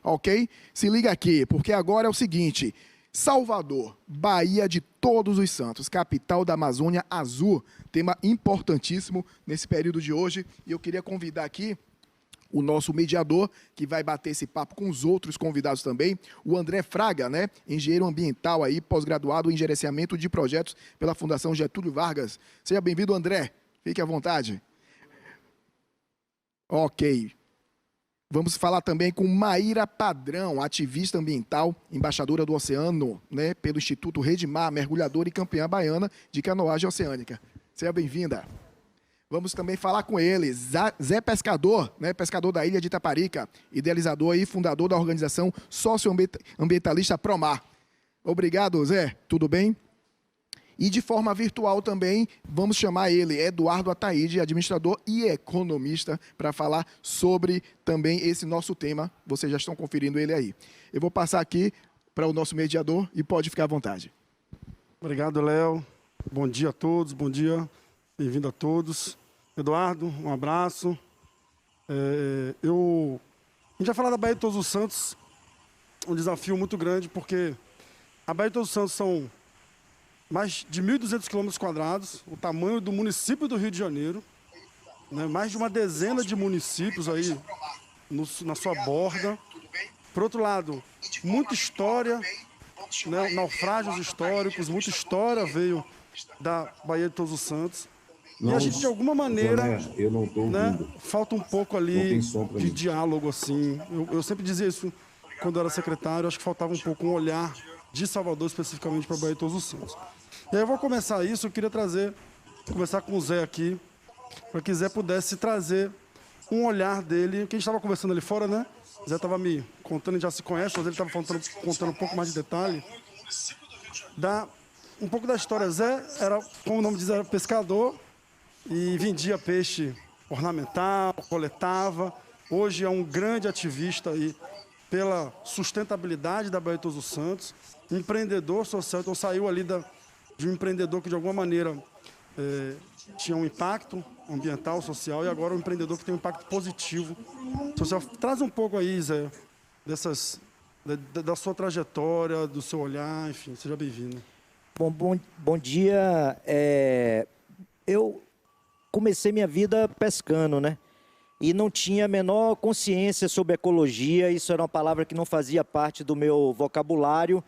Ok? Se liga aqui, porque agora é o seguinte: Salvador, Bahia de Todos os Santos, capital da Amazônia Azul, tema importantíssimo nesse período de hoje. E eu queria convidar aqui o nosso mediador, que vai bater esse papo com os outros convidados também, o André Fraga, né? Engenheiro ambiental aí, pós-graduado em gerenciamento de projetos pela Fundação Getúlio Vargas. Seja bem-vindo, André. Fique à vontade. Ok. Vamos falar também com Maíra Padrão, ativista ambiental, embaixadora do oceano, né, pelo Instituto Redimar, mergulhadora e campeã baiana de canoagem oceânica. Seja bem-vinda. Vamos também falar com ele, Zé Pescador, né, pescador da ilha de Itaparica, idealizador e fundador da organização socioambientalista Promar. Obrigado, Zé. Tudo bem? E de forma virtual também, vamos chamar ele, Eduardo Ataíde, administrador e economista, para falar sobre também esse nosso tema. Vocês já estão conferindo ele aí. Eu vou passar aqui para o nosso mediador e pode ficar à vontade. Obrigado, Léo. Bom dia a todos, bom dia, bem-vindo a todos. Eduardo, um abraço. A gente vai falar da Baía de Todos os Santos, um desafio muito grande, porque a Baía de Todos os Santos são mais de 1.200 km², o tamanho do município do Rio de Janeiro, né? Mais de uma dezena de municípios aí na sua borda. Por outro lado, muita história, né? Naufrágios históricos, muita história veio da Baía de Todos os Santos. Não, e a gente, de alguma maneira, eu não tô né, falta um pouco ali de diálogo, assim. Eu sempre dizia isso quando eu era secretário, acho que faltava um pouco um olhar de Salvador, especificamente para a Baía de Todos os Santos. E aí eu vou começar isso, eu queria conversar com o Zé aqui, para que o Zé pudesse trazer um olhar dele, que a gente estava conversando ali fora, né? O Zé estava me contando, a gente já se conhece, mas ele estava contando um pouco mais de detalhe, um pouco da história. Zé era, como o nome diz, era pescador e vendia peixe ornamental, coletava. Hoje é um grande ativista aí pela sustentabilidade da Baía de Todos os Santos, empreendedor social, então saiu ali de um empreendedor que de alguma maneira tinha um impacto ambiental, social, e agora um empreendedor que tem um impacto positivo social. Traz um pouco aí, Zé, da sua trajetória, do seu olhar, enfim, seja bem-vindo. Bom dia. Eu comecei minha vida pescando, né? E não tinha a menor consciência sobre ecologia, isso era uma palavra que não fazia parte do meu vocabulário.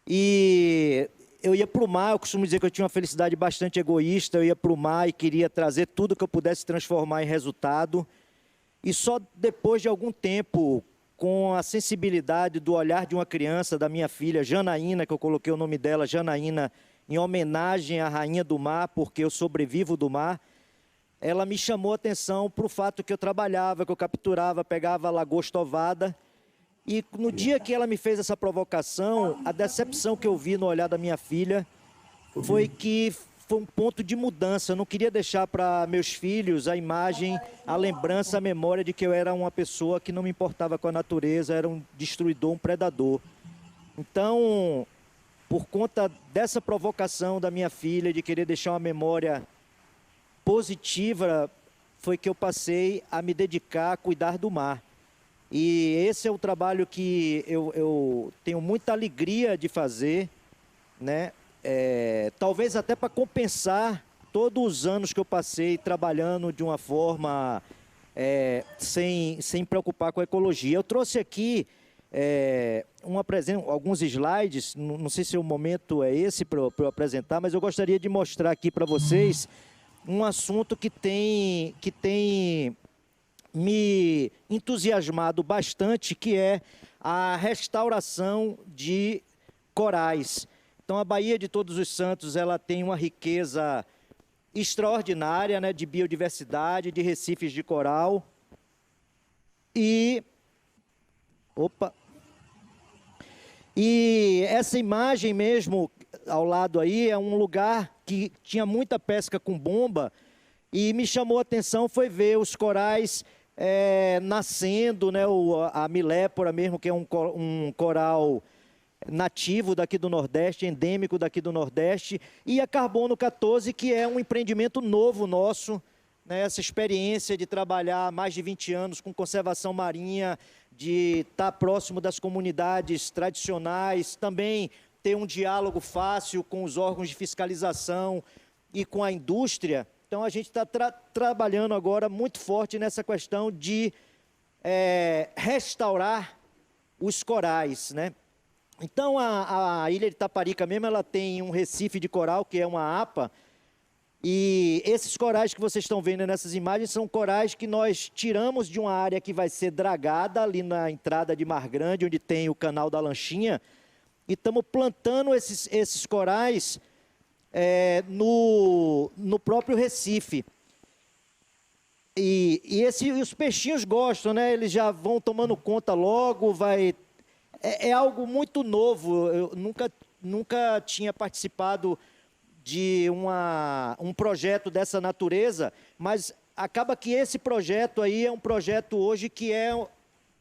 E eu ia para o mar, eu costumo dizer que eu tinha uma felicidade bastante egoísta, eu ia para o mar e queria trazer tudo que eu pudesse transformar em resultado. E só depois de algum tempo, com a sensibilidade do olhar de uma criança, da minha filha, Janaína, que eu coloquei o nome dela, Janaína, em homenagem à rainha do mar, porque eu sobrevivo do mar, ela me chamou a atenção para o fato que eu trabalhava, que eu capturava, pegava lagosta ovada. E no dia que ela me fez essa provocação, a decepção que eu vi no olhar da minha filha foi que foi um ponto de mudança. Eu não queria deixar para meus filhos a imagem, a lembrança, a memória de que eu era uma pessoa que não me importava com a natureza, era um destruidor, um predador. Então, por conta dessa provocação da minha filha, de querer deixar uma memória positiva, foi que eu passei a me dedicar a cuidar do mar. E esse é o trabalho que eu tenho muita alegria de fazer, né? Talvez até para compensar todos os anos que eu passei trabalhando de uma forma sem preocupar com a ecologia. Eu trouxe aqui alguns slides, não sei se o momento é esse para eu apresentar, mas eu gostaria de mostrar aqui para vocês um assunto que tem me entusiasmado bastante, que é a restauração de corais. Então, a Baía de Todos os Santos, ela tem uma riqueza extraordinária, né, de biodiversidade, de recifes de coral. E essa imagem mesmo, ao lado aí, é um lugar que tinha muita pesca com bomba, e me chamou a atenção foi ver os corais nascendo, né, a milépora mesmo, que é um coral nativo daqui do Nordeste, endêmico daqui do Nordeste, e a Carbono 14, que é um empreendimento novo nosso, né, essa experiência de trabalhar há mais de 20 anos com conservação marinha, de estar próximo das comunidades tradicionais, também ter um diálogo fácil com os órgãos de fiscalização e com a indústria. Então, a gente está trabalhando agora muito forte nessa questão de restaurar os corais, né? Então, a Ilha de Taparica mesmo, ela tem um recife de coral, que é uma APA, e esses corais que vocês estão vendo nessas imagens são corais que nós tiramos de uma área que vai ser dragada, ali na entrada de Mar Grande, onde tem o canal da Lanchinha, e estamos plantando esses corais no próprio Recife. E os peixinhos gostam, né? Eles já vão tomando conta logo, é algo muito novo. Eu nunca tinha participado de um projeto dessa natureza, mas acaba que esse projeto aí é um projeto hoje que é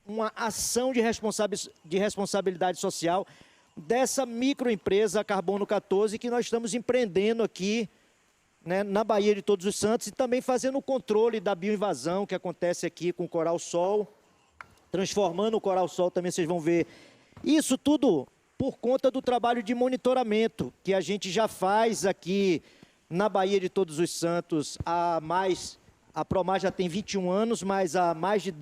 uma ação de responsabilidade social dessa microempresa Carbono 14 que nós estamos empreendendo aqui, né, na Baía de Todos os Santos, e também fazendo o controle da bioinvasão que acontece aqui com o coral-sol, transformando o coral-sol também, vocês vão ver. Isso tudo por conta do trabalho de monitoramento que a gente já faz aqui na Baía de Todos os Santos a Promar já tem 21 anos, mas há mais de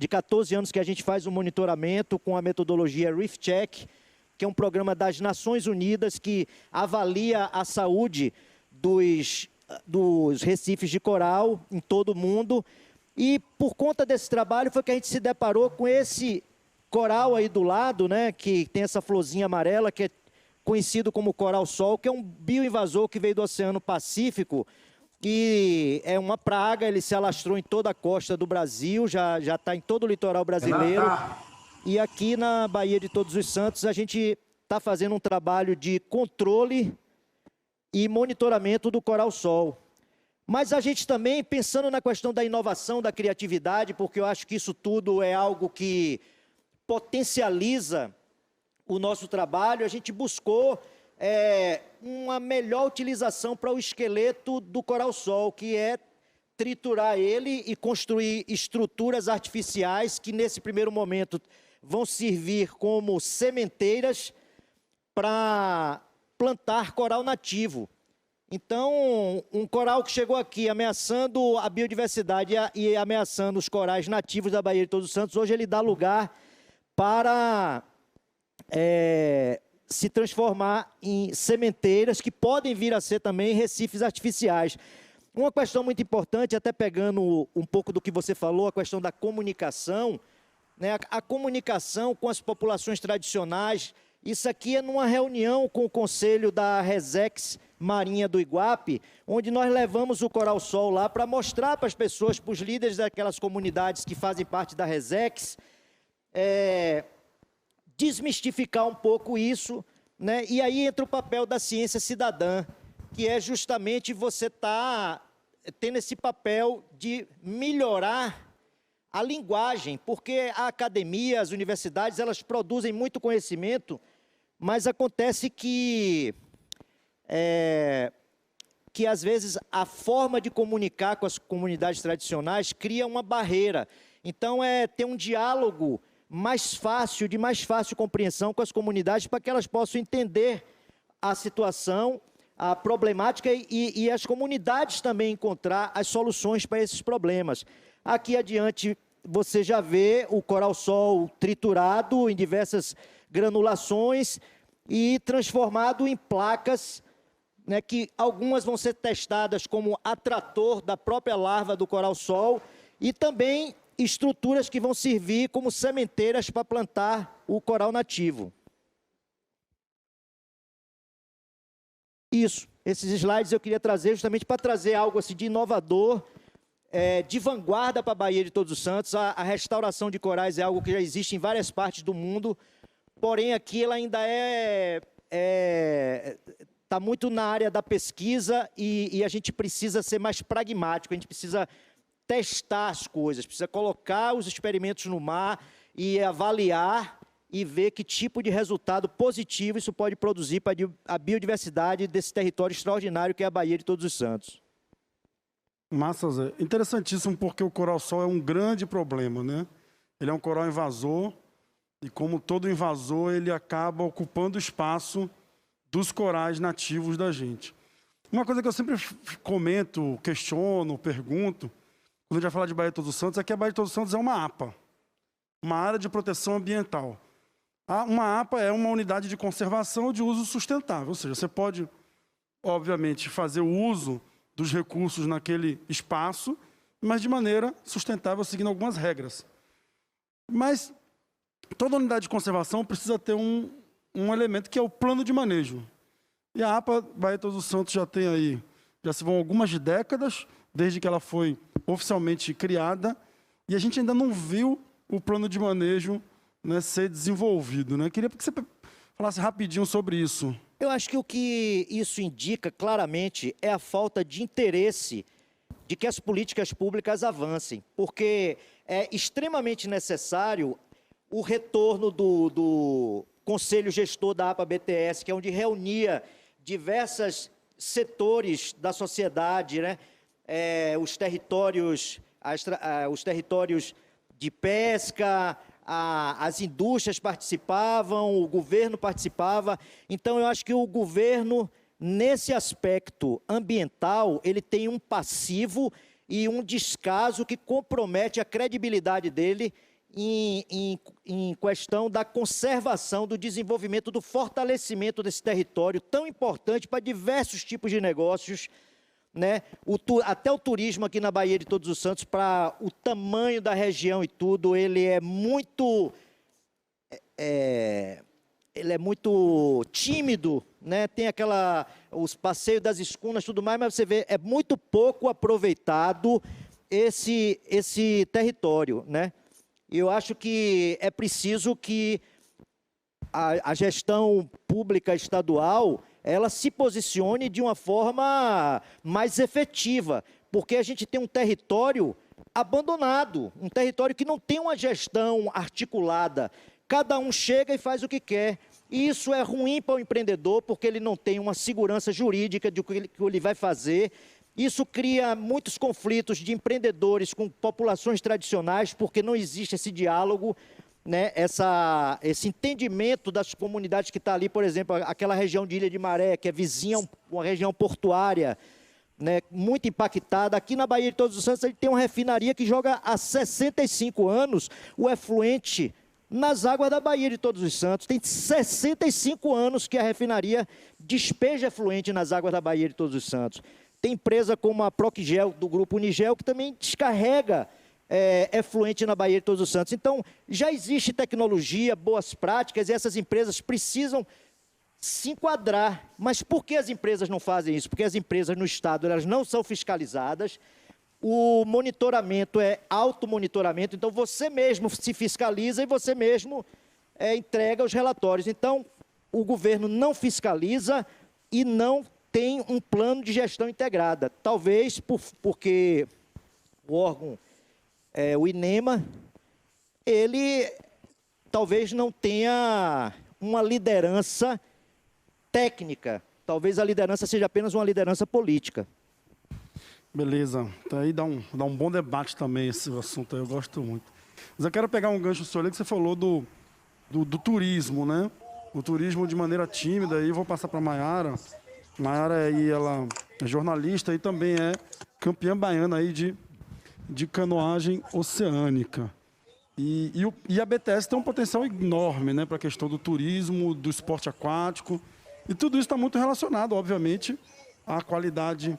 14 anos que a gente faz o monitoramento com a metodologia Reef Check, que é um programa das Nações Unidas que avalia a saúde dos recifes de coral em todo o mundo. E por conta desse trabalho foi que a gente se deparou com esse coral aí do lado, né, que tem essa florzinha amarela, que é conhecido como coral-sol, que é um bioinvasor que veio do Oceano Pacífico, e é uma praga, ele se alastrou em toda a costa do Brasil, já está em todo o litoral brasileiro. E aqui na Baía de Todos os Santos a gente está fazendo um trabalho de controle e monitoramento do coral-sol. Mas a gente também, pensando na questão da inovação, da criatividade, porque eu acho que isso tudo é algo que potencializa o nosso trabalho, a gente buscou uma melhor utilização para o esqueleto do coral-sol, que é triturar ele e construir estruturas artificiais que, nesse primeiro momento, vão servir como sementeiras para plantar coral nativo. Então, um coral que chegou aqui ameaçando a biodiversidade e ameaçando os corais nativos da Baía de Todos os Santos, hoje ele dá lugar para se transformar em sementeiras que podem vir a ser também recifes artificiais. Uma questão muito importante, até pegando um pouco do que você falou, a questão da comunicação, né? A comunicação com as populações tradicionais, isso aqui é numa reunião com o conselho da Resex Marinha do Iguape, onde nós levamos o coral-sol lá para mostrar para as pessoas, para os líderes daquelas comunidades que fazem parte da Resex, desmistificar um pouco isso, né? E aí entra o papel da ciência cidadã, que é justamente você estar tendo esse papel de melhorar a linguagem, porque a academia, as universidades, elas produzem muito conhecimento, mas acontece que às vezes a forma de comunicar com as comunidades tradicionais cria uma barreira. Então, ter um diálogo de mais fácil compreensão com as comunidades para que elas possam entender a situação, a problemática e as comunidades também encontrar as soluções para esses problemas. Aqui adiante você já vê o coral-sol triturado em diversas granulações e transformado em placas, né, que algumas vão ser testadas como atrator da própria larva do coral-sol e também estruturas que vão servir como sementeiras para plantar o coral nativo. Isso, esses slides eu queria trazer justamente para trazer algo assim de inovador, de vanguarda para a Baía de Todos os Santos. A restauração de corais é algo que já existe em várias partes do mundo, porém aqui ela ainda está muito na área da pesquisa e a gente precisa ser mais pragmático, a gente precisa testar as coisas, precisa colocar os experimentos no mar e avaliar e ver que tipo de resultado positivo isso pode produzir para a biodiversidade desse território extraordinário que é a Baía de Todos os Santos. Massa, Zé. Interessantíssimo, porque o coral-sol é um grande problema, né? ele é um coral invasor e, como todo invasor, ele acaba ocupando o espaço dos corais nativos da gente. Uma coisa que eu sempre comento, questiono, pergunto, quando a gente vai falar de Baía de Todos os Santos, é que a Baía de Todos os Santos é uma APA, uma área de proteção ambiental. Uma APA é uma unidade de conservação de uso sustentável, ou seja, você pode, obviamente, fazer o uso dos recursos naquele espaço, mas de maneira sustentável, seguindo algumas regras. Mas toda unidade de conservação precisa ter um elemento que é o plano de manejo. E a APA Baía de Todos os Santos já tem aí, já se vão algumas décadas, desde que ela foi oficialmente criada, e a gente ainda não viu o plano de manejo, né, ser desenvolvido, né? Queria que você falasse rapidinho sobre isso. Eu acho que o que isso indica claramente é a falta de interesse de que as políticas públicas avancem, porque é extremamente necessário o retorno do Conselho Gestor da APA-BTS, que é onde reunia diversos setores da sociedade, né? Os territórios de pesca, as indústrias participavam, o governo participava. Então, eu acho que o governo, nesse aspecto ambiental, ele tem um passivo e um descaso que compromete a credibilidade dele em questão da conservação, do desenvolvimento, do fortalecimento desse território tão importante para diversos tipos de negócios, né? Até o turismo aqui na Baía de Todos os Santos, para o tamanho da região e tudo, ele é muito tímido, né? Tem os passeios das escunas e tudo mais, mas você vê, é muito pouco aproveitado esse território, né? E eu acho que é preciso que a gestão pública estadual ela se posicione de uma forma mais efetiva, porque a gente tem um território abandonado, um território que não tem uma gestão articulada. Cada um chega e faz o que quer. E isso é ruim para o empreendedor, porque ele não tem uma segurança jurídica de o que ele vai fazer. Isso cria muitos conflitos de empreendedores com populações tradicionais, porque não existe esse diálogo, né? Esse entendimento das comunidades que estão ali, por exemplo, aquela região de Ilha de Maré, que é vizinha, uma região portuária, né, muito impactada. Aqui na Baía de Todos os Santos, a gente tem uma refinaria que joga há 65 anos o efluente nas águas da Baía de Todos os Santos. Tem 65 anos que a refinaria despeja efluente nas águas da Baía de Todos os Santos. Tem empresa como a Procgel, do Grupo Unigel, que também descarrega efluente na Baía de Todos os Santos. Então, já existe tecnologia, boas práticas, e essas empresas precisam se enquadrar. Mas por que as empresas não fazem isso? Porque as empresas no Estado elas não são fiscalizadas, o monitoramento é automonitoramento, então você mesmo se fiscaliza e você mesmo entrega os relatórios. Então, o governo não fiscaliza e não tem um plano de gestão integrada. Talvez porque o órgão, o INEMA, ele talvez não tenha uma liderança técnica. Talvez a liderança seja apenas uma liderança política. Beleza. Então, aí dá um bom debate também esse assunto, eu gosto muito. Mas eu quero pegar um gancho do senhor ali, que você falou do turismo, né? O turismo de maneira tímida, aí vou passar para a Maiara. Maiara aí, ela é jornalista e também é campeã baiana aí de canoagem oceânica. E a BTS tem um potencial enorme, né, para a questão do turismo, do esporte aquático. E tudo isso está muito relacionado, obviamente, à qualidade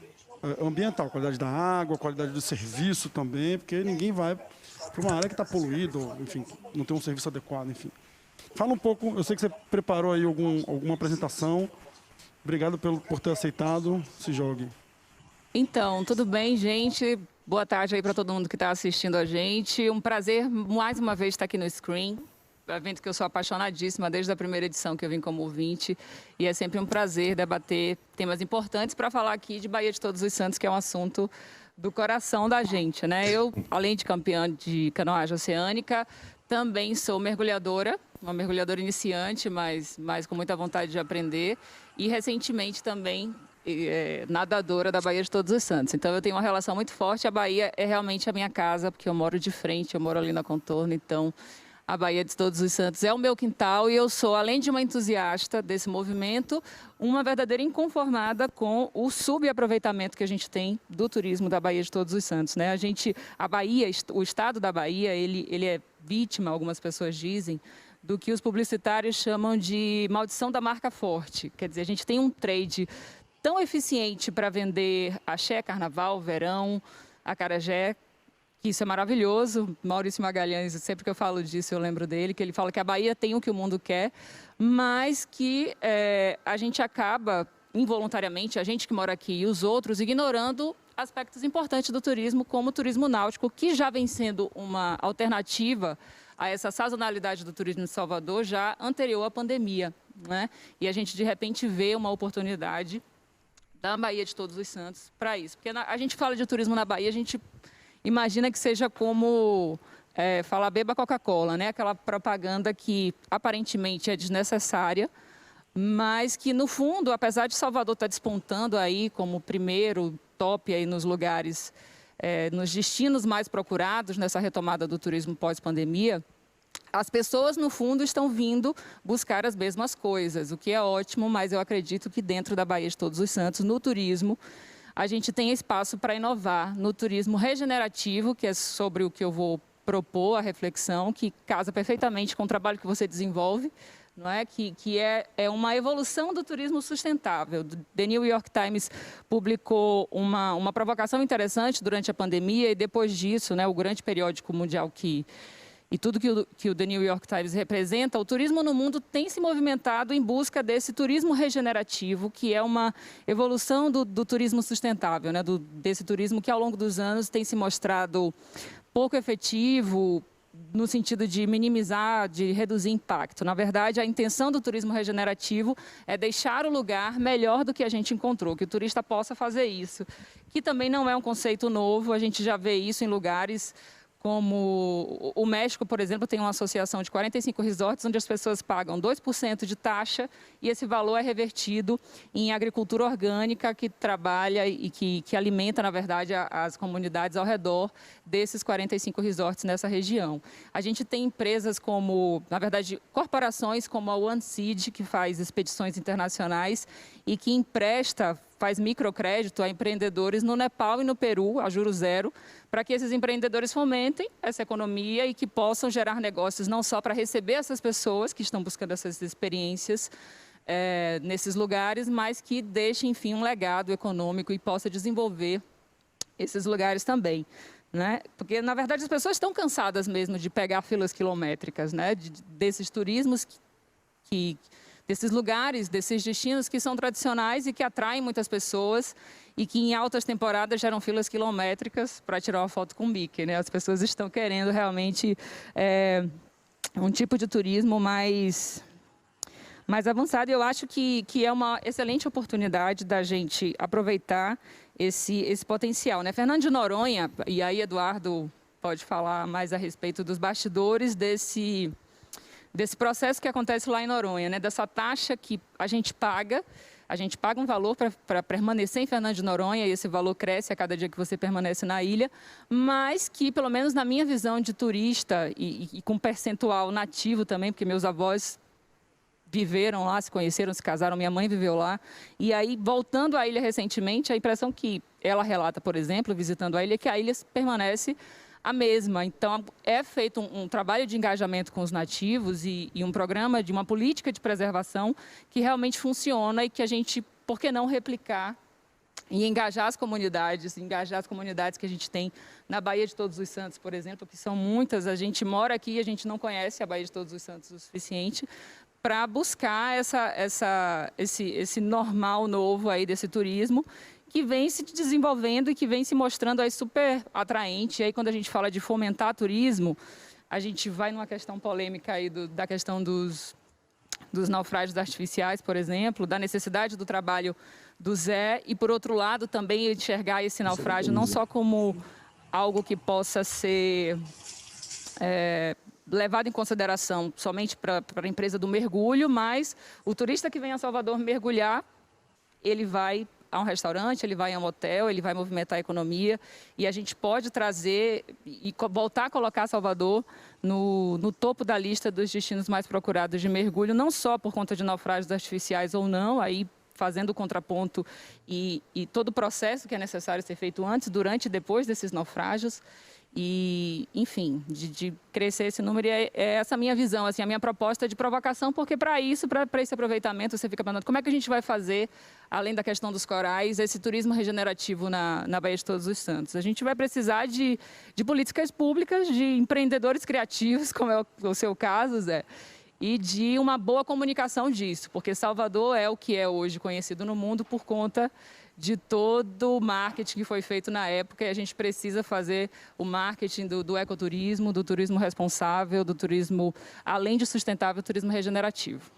ambiental, qualidade da água, qualidade do serviço também, porque ninguém vai para uma área que está poluída, enfim, não tem um serviço adequado, enfim. Fala um pouco, eu sei que você preparou aí alguma apresentação. Obrigado por ter aceitado. Se jogue. Então, tudo bem, gente? Boa tarde aí para todo mundo que está assistindo a gente. Um prazer, mais uma vez, estar aqui no Screen. Evento que eu sou apaixonadíssima desde a primeira edição que eu vim como ouvinte. E é sempre um prazer debater temas importantes para falar aqui de Baía de Todos os Santos, que é um assunto do coração da gente, né? Eu, além de campeã de canoagem oceânica, também sou mergulhadora, uma mergulhadora iniciante, mas com muita vontade de aprender. E recentemente também nadadora da Baía de Todos os Santos. Então, eu tenho uma relação muito forte. A Bahia é realmente a minha casa, porque eu moro de frente, eu moro ali na Contorno. Então, a Baía de Todos os Santos é o meu quintal e eu sou, além de uma entusiasta desse movimento, uma verdadeira inconformada com o subaproveitamento que a gente tem do turismo da Baía de Todos os Santos, né? A Bahia, o estado da Bahia, ele é vítima, algumas pessoas dizem, do que os publicitários chamam de maldição da marca forte. Quer dizer, a gente tem um trade tão eficiente para vender axé, carnaval, verão, acarajé, que isso é maravilhoso. Maurício Magalhães, sempre que eu falo disso, eu lembro dele, que ele fala que a Bahia tem o que o mundo quer, mas que a gente acaba, involuntariamente, a gente que mora aqui e os outros, ignorando aspectos importantes do turismo, como o turismo náutico, que já vem sendo uma alternativa a essa sazonalidade do turismo de Salvador já anterior à pandemia, né? E a gente, de repente, vê uma oportunidade da Baía de Todos os Santos para isso. Porque a gente fala de turismo na Bahia, a gente imagina que seja como falar beba Coca-Cola, né? Aquela propaganda que aparentemente é desnecessária, mas que, no fundo, apesar de Salvador estar despontando aí como primeiro top aí nos lugares, nos destinos mais procurados nessa retomada do turismo pós-pandemia, as pessoas, no fundo, estão vindo buscar as mesmas coisas, o que é ótimo, mas eu acredito que dentro da Baía de Todos os Santos, no turismo, a gente tem espaço para inovar no turismo regenerativo, que é sobre o que eu vou propor a reflexão, que casa perfeitamente com o trabalho que você desenvolve, não é? Que é uma evolução do turismo sustentável. The New York Times publicou uma provocação interessante durante a pandemia e depois disso, né, o grande periódico mundial e tudo que o The New York Times representa, o turismo no mundo tem se movimentado em busca desse turismo regenerativo, que é uma evolução do turismo sustentável, né? Desse turismo que, ao longo dos anos, tem se mostrado pouco efetivo, no sentido de minimizar, de reduzir impacto. Na verdade, a intenção do turismo regenerativo é deixar o lugar melhor do que a gente encontrou, que o turista possa fazer isso, que também não é um conceito novo, a gente já vê isso em lugares como o México, por exemplo, tem uma associação de 45 resorts onde as pessoas pagam 2% de taxa e esse valor é revertido em agricultura orgânica que trabalha e que alimenta, na verdade, as comunidades ao redor desses 45 resorts nessa região. A gente tem empresas como, na verdade, corporações como a OneSeed, que faz expedições internacionais e que empresta, faz microcrédito a empreendedores no Nepal e no Peru, a juros zero, para que esses empreendedores fomentem essa economia e que possam gerar negócios não só para receber essas pessoas que estão buscando essas experiências nesses lugares, mas que deixem, enfim, um legado econômico e possa desenvolver esses lugares também, né? Porque, na verdade, as pessoas estão cansadas mesmo de pegar filas quilométricas, né? Desses turismos desses lugares, desses destinos que são tradicionais e que atraem muitas pessoas e que em altas temporadas geram filas quilométricas para tirar uma foto com o Mickey, né? As pessoas estão querendo realmente um tipo de turismo mais avançado. E eu acho que é uma excelente oportunidade da gente aproveitar esse potencial, né? Fernando de Noronha, e aí Eduardo pode falar mais a respeito dos bastidores desse processo que acontece lá em Noronha, né? Dessa taxa que a gente paga um valor para permanecer em Fernando de Noronha, e esse valor cresce a cada dia que você permanece na ilha, mas que, pelo menos na minha visão de turista e com percentual nativo também, porque meus avós viveram lá, se conheceram, se casaram, minha mãe viveu lá, e aí, voltando à ilha recentemente, a impressão que ela relata, por exemplo, visitando a ilha, é que a ilha permanece a mesma. Então, é feito um trabalho de engajamento com os nativos e um programa de uma política de preservação que realmente funciona e que a gente, por que não replicar e engajar as comunidades que a gente tem na Baía de Todos os Santos, por exemplo, que são muitas. A gente mora aqui e a gente não conhece a Baía de Todos os Santos o suficiente para buscar esse normal novo aí desse turismo, que vem se desenvolvendo e que vem se mostrando aí super atraente. E aí, quando a gente fala de fomentar turismo, a gente vai numa questão polêmica aí da questão dos naufrágios artificiais, por exemplo, da necessidade do trabalho do Zé e, por outro lado, também enxergar esse naufrágio não só como algo que possa ser levado em consideração somente para a empresa do mergulho, mas o turista que vem a Salvador mergulhar, ele vai a um restaurante, ele vai a um hotel, ele vai movimentar a economia, e a gente pode trazer e voltar a colocar Salvador no topo da lista dos destinos mais procurados de mergulho, não só por conta de naufrágios artificiais ou não, aí fazendo o contraponto e todo o processo que é necessário ser feito antes, durante e depois desses naufrágios. E, enfim, de crescer esse número, é essa a minha visão, assim, a minha proposta de provocação, porque para isso, para esse aproveitamento, você fica pensando, como é que a gente vai fazer, além da questão dos corais, esse turismo regenerativo na Baía de Todos os Santos? A gente vai precisar de políticas públicas, de empreendedores criativos, como é o seu caso, Zé, e de uma boa comunicação disso, porque Salvador é o que é hoje conhecido no mundo por conta de todo o marketing que foi feito na época, e a gente precisa fazer o marketing do ecoturismo, do turismo responsável, do turismo, além de sustentável, turismo regenerativo.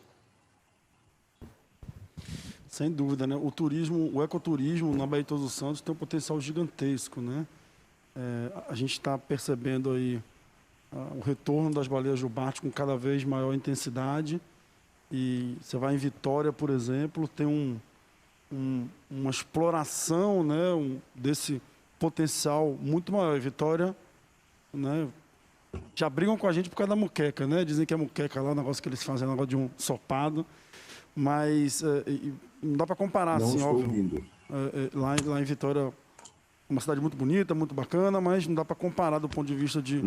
Sem dúvida, né? O turismo, o ecoturismo na Baía de Todos os Santos tem um potencial gigantesco, né? A gente está percebendo aí o retorno das baleias jubarte com cada vez maior intensidade, e você vai em Vitória, por exemplo, tem uma exploração, né, desse potencial muito maior. Vitória, né, já brigam com a gente por causa da muqueca, né? Dizem que a muqueca lá, o negócio que eles fazem, é um negócio de um ensopado, mas não dá para comparar, não assim, estou óbvio. ouvindo. Lá em Vitória, uma cidade muito bonita, muito bacana, mas não dá para comparar do ponto de vista de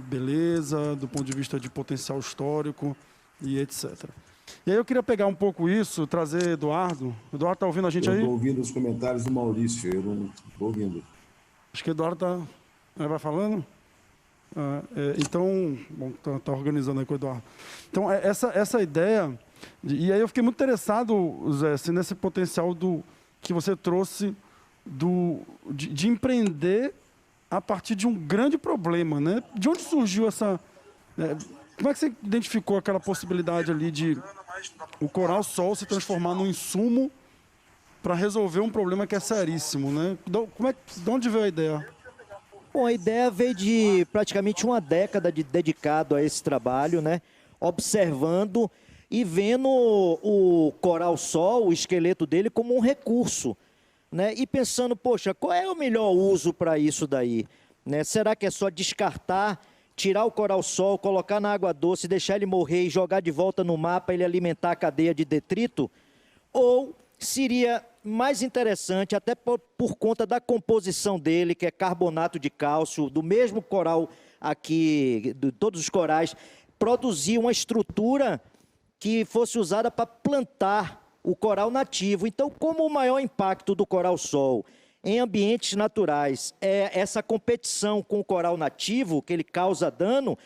beleza, do ponto de vista de potencial histórico e etc. E aí eu queria pegar um pouco isso, trazer Eduardo. Eduardo, está ouvindo a gente aí? Eu estou ouvindo os comentários do Maurício, eu não estou ouvindo. Acho que o Eduardo vai falando. Então, bom, tá organizando aí com o Eduardo. Então, essa ideia, e aí eu fiquei muito interessado, Zé, assim, nesse potencial que você trouxe de empreender a partir de um grande problema, né? De onde surgiu essa... como é que você identificou aquela possibilidade ali de o coral-sol se transformar num insumo para resolver um problema que é seríssimo, né? De onde veio a ideia? Bom, a ideia veio de praticamente uma década dedicado a esse trabalho, né? Observando e vendo o coral-sol, o esqueleto dele, como um recurso, né? E pensando, poxa, qual é o melhor uso para isso daí? Né? Será que é só descartar, tirar o coral-sol, colocar na água doce, deixar ele morrer e jogar de volta no mar para ele alimentar a cadeia de detrito? Ou seria mais interessante, até por conta da composição dele, que é carbonato de cálcio, do mesmo coral aqui, de todos os corais, produzir uma estrutura que fosse usada para plantar o coral nativo. Então, como o maior impacto do coral-sol em ambientes naturais é essa competição com o coral nativo, que ele causa dano,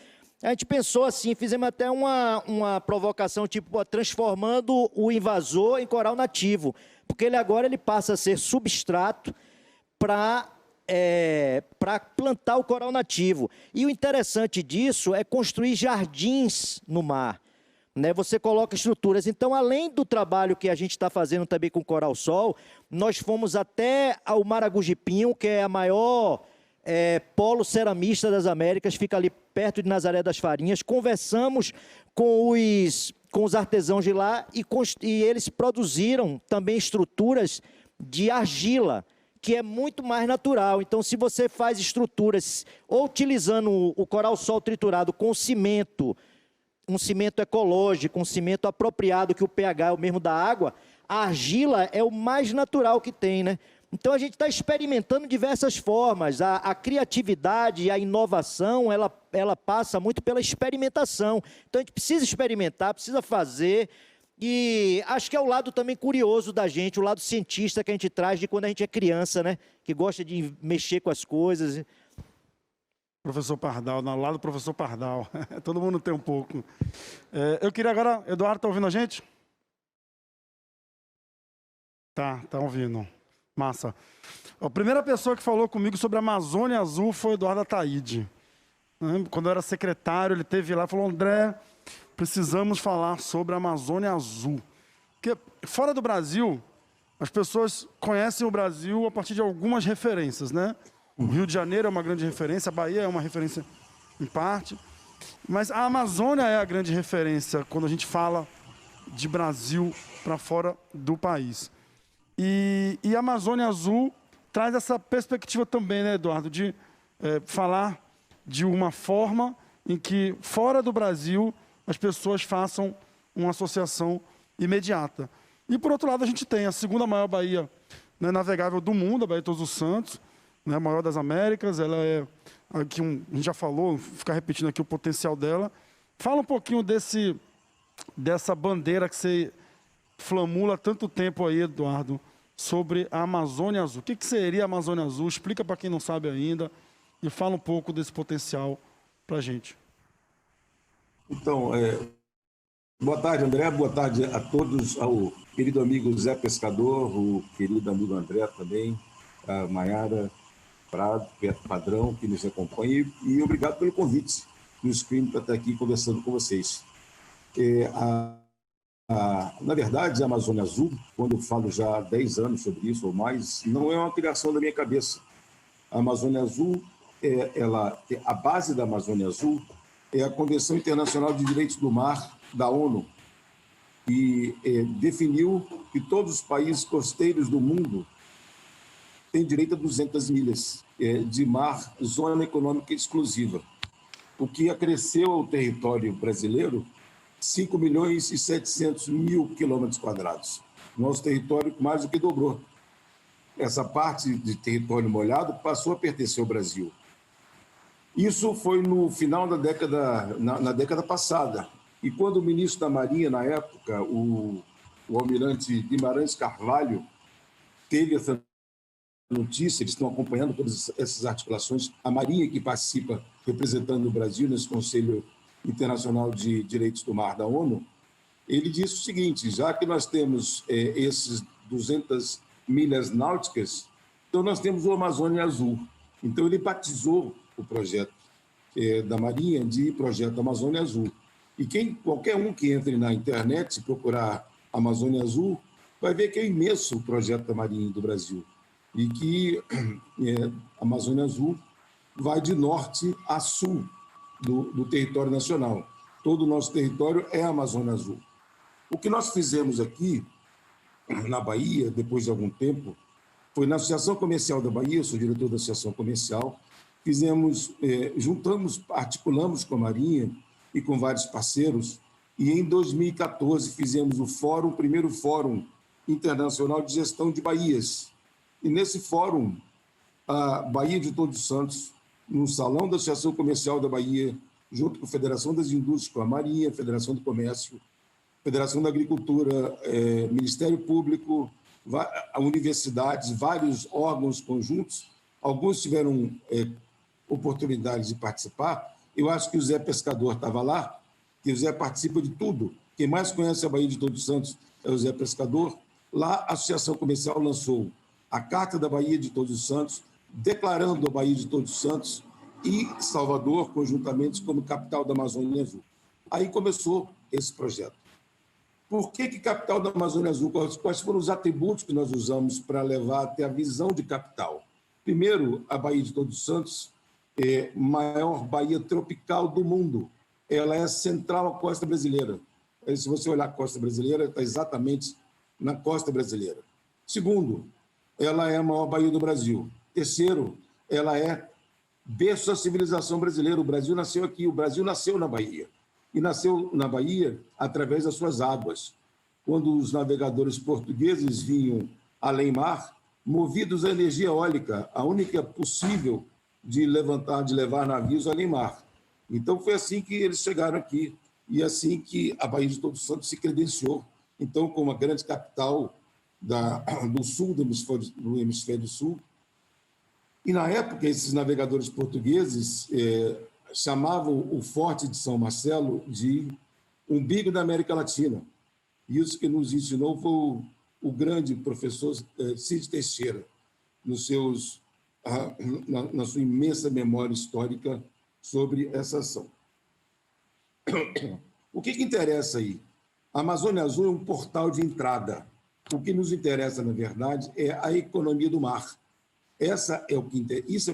a gente pensou assim, fizemos até uma provocação, tipo, transformando o invasor em coral nativo, porque ele passa a ser substrato para plantar o coral nativo. E o interessante disso é construir jardins no mar, né? Você coloca estruturas. Então, além do trabalho que a gente está fazendo também com o coral-sol, nós fomos até ao Maragujipinho, que é a maior polo ceramista das Américas, fica ali perto de Nazaré das Farinhas. Conversamos com os artesãos de lá e eles produziram também estruturas de argila, que é muito mais natural. Então, se você faz estruturas ou utilizando o coral-sol triturado com cimento, um cimento ecológico, um cimento apropriado, que o pH é o mesmo da água, a argila é o mais natural que tem, né? Então, a gente está experimentando diversas formas. A criatividade e a inovação, ela passa muito pela experimentação. Então, a gente precisa experimentar, precisa fazer. E acho que é o lado também curioso da gente, o lado cientista que a gente traz de quando a gente é criança, né? Que gosta de mexer com as coisas. Professor Pardal, ao lado do professor Pardal. Todo mundo tem um pouco. Eu queria agora... Eduardo, está ouvindo a gente? Tá ouvindo. Massa. A primeira pessoa que falou comigo sobre a Amazônia Azul foi o Eduardo Ataíde. Quando eu era secretário, ele esteve lá e falou, André, precisamos falar sobre a Amazônia Azul. Porque fora do Brasil, as pessoas conhecem o Brasil a partir de algumas referências, né? O Rio de Janeiro é uma grande referência, a Bahia é uma referência em parte, mas a Amazônia é a grande referência quando a gente fala de Brasil para fora do país. E a Amazônia Azul traz essa perspectiva também, né, Eduardo, de falar de uma forma em que, fora do Brasil, as pessoas façam uma associação imediata. E, por outro lado, a gente tem a segunda maior baía, né, navegável do mundo, a Baía de Todos os Santos, né, a maior das Américas. Ela é, aqui a gente já falou, vou ficar repetindo aqui o potencial dela. Fala um pouquinho dessa bandeira que você flamula há tanto tempo aí, Eduardo, sobre a Amazônia Azul. O que seria a Amazônia Azul? Explica para quem não sabe ainda e fala um pouco desse potencial para a gente. Então, boa tarde, André. Boa tarde a todos, ao querido amigo Zé Pescador, o querido amigo André também, a Maiara Padrão, que nos acompanha, e obrigado pelo convite do Screen para estar aqui conversando com vocês. Na verdade, a Amazônia Azul, quando eu falo já há 10 anos sobre isso ou mais, não é uma criação da minha cabeça. A Amazônia Azul, a base da Amazônia Azul é a Convenção Internacional de Direitos do Mar da ONU, que definiu que todos os países costeiros do mundo têm direito a 200 milhas de mar, zona econômica exclusiva, o que acresceu ao território brasileiro 5.700.000 quilômetros quadrados. Nosso território mais do que dobrou. Essa parte de território molhado passou a pertencer ao Brasil. Isso foi no final da década, na década passada. E quando o ministro da Marinha, na época, o almirante Guimarães Carvalho, teve essa notícia, eles estão acompanhando todas essas articulações, a Marinha que participa representando o Brasil nesse Conselho Internacional de Direitos do Mar da ONU, ele disse o seguinte: já que nós temos esses 200 milhas náuticas, então nós temos o Amazônia Azul. Então ele batizou o projeto da Marinha de Projeto Amazônia Azul. E qualquer um que entre na internet, se procurar Amazônia Azul, vai ver que é imenso o projeto da Marinha do Brasil. E que a Amazônia Azul vai de norte a sul do território nacional. Todo o nosso território é a Amazônia Azul. O que nós fizemos aqui, na Bahia, depois de algum tempo, foi na Associação Comercial da Bahia, eu sou diretor da Associação Comercial, articulamos com a Marinha e com vários parceiros, e em 2014 fizemos o primeiro Fórum Internacional de Gestão de Baías. E nesse fórum, a Baía de Todos os Santos, no Salão da Associação Comercial da Bahia, junto com a Federação das Indústrias, com a Marinha, Federação do Comércio, Federação da Agricultura, Ministério Público, universidades, vários órgãos conjuntos, alguns tiveram oportunidade de participar. Eu acho que o Zé Pescador estava lá, que o Zé participa de tudo. Quem mais conhece a Baía de Todos os Santos é o Zé Pescador. Lá, a Associação Comercial lançou a Carta da Baía de Todos os Santos, declarando a Baía de Todos os Santos e Salvador, conjuntamente, como capital da Amazônia Azul. Aí começou esse projeto. Por que capital da Amazônia Azul? Quais foram os atributos que nós usamos para levar até a visão de capital? Primeiro, a Baía de Todos os Santos é a maior baía tropical do mundo. Ela é central à costa brasileira. Se você olhar a costa brasileira, está exatamente na costa brasileira. Segundo, ela é a maior baía do Brasil. Terceiro, ela é berço da civilização brasileira. O Brasil nasceu aqui, o Brasil nasceu na Bahia. E nasceu na Bahia através das suas águas. Quando os navegadores portugueses vinham além-mar, movidos à energia eólica, a única possível de levar navios além-mar. Então, foi assim que eles chegaram aqui, e assim que a Baía de Todos os Santos se credenciou, então, como a grande capital do sul, do hemisfério sul. E, na época, esses navegadores portugueses chamavam o Forte de São Marcelo de umbigo da América Latina. Isso que nos ensinou foi o grande professor Cid Teixeira, na sua imensa memória histórica sobre essa ação. O que interessa aí? A Amazônia Azul é um portal de entrada. O que nos interessa, na verdade, é a economia do mar. Isso é o que